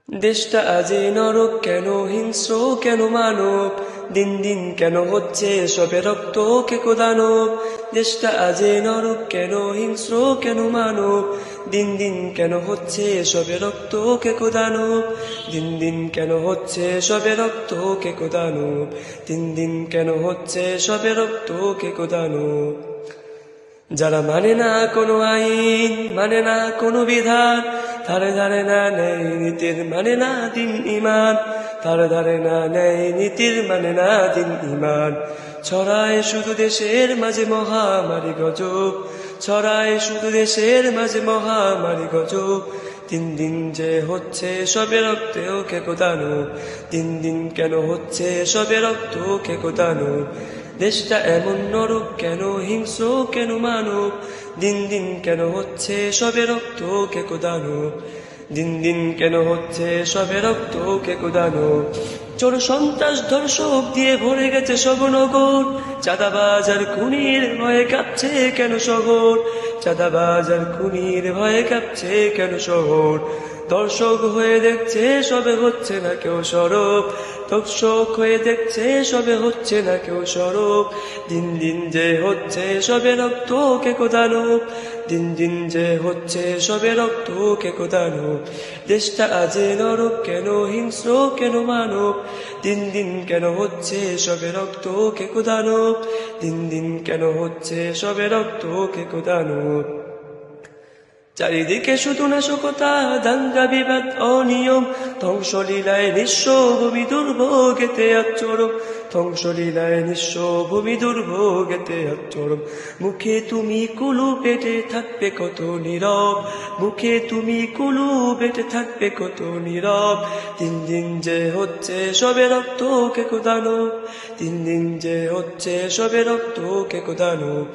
দেশটা আজই নরক, কেন হিংস্র, কেন মানব, দিন দিন কেন হচ্ছে সবে রক্ত কে দানব। দেশটা আজই নরক, কেন হিংস্র, কেন মানব, দিন দিন কেন হচ্ছে সবে রক্ত কে দানব। দিন দিন কেন হচ্ছে সবে রক্ত কে দানব, দিন দিন কেন হচ্ছে সবে রক্ত কে দানব। যারা মানে না কোনো আইন, মানে না কোনো বিধান, ধারে ধারে না নেই নীতির, মানে না দিন ইমান, ধারে ধারে না নেই নীতির, মানে না দিন ইমান। ছড়ায় শুধু দেশের মাঝে মহামারী গজব, ছড়ায় শুধু দেশের মাঝে মহামারী গজব। দিন দিন যে হচ্ছে সবে রক্তে কে দানব, দিন দিন কেন হচ্ছে সবে রক্ত কে দানব। দেশটা এমন নরক, কেন হিংস্র, কেন মানব, দিন দিন কেন হচ্ছে সবে রক্ত কে দানব। দিন দিন কেন হচ্ছে সবে রক্ত কে দানব। চোর সন্ত্রাস ধর্ষক দিয়ে ভরে গেছে সব নগর, চাঁদাবাজ আর খুনির ভয়ে কাঁপছে কেন শহর, চাঁদাবাজ আর খুনির ভয়ে কাঁপছে কেন শহর। দর্শক হয়ে দেখছে সবে হচ্ছে না কেউ সরব, দর্শক হয়ে দেখছে সবে হচ্ছে না কেউ সরব। দিন দিন যে হচ্ছে সবে রক্ত কে দানব, দিন দিন যে হচ্ছে সবে রক্ত কে দানব। দেশটা আজে নরক, কেন হিংস্র, কেন মানব, দিন দিন কেন হচ্ছে সবে রক্ত কে দানব, দিন দিন কেন হচ্ছে সবে রক্ত কে দানব। চারিদিকে শুধু নাশকতা, দাঙ্গা বিবাদ অনিয়ম, ধ্বংসলীলায় নিঃস্ব ভূমি দুর্ভোগেতে আচরম, ধ্বংসলীলায় নিঃস্ব ভূমি দুর্ভোগেতে আচরম। মুখে তুমি কুলু পেটে থাকবে কত নীরব, মুখে তুমি কুলু পেটে থাকবে কত নীরব। দিন দিন যে হচ্ছে সবে রক্ত কে দানব, দিন দিন যে হচ্ছে সবে রক্ত কে দানব।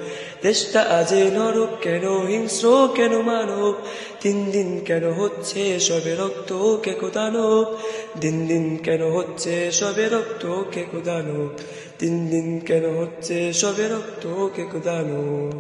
দেশটা আজে নরক, কেন হিংস্র, কেন মানব, দিন দিন কেন হচ্ছে সবে রক্ত কে দানব, দিন দিন কেন হচ্ছে সবে রক্ত কে দানব, দিন দিন কেন হচ্ছে সবে রক্ত কে দানব।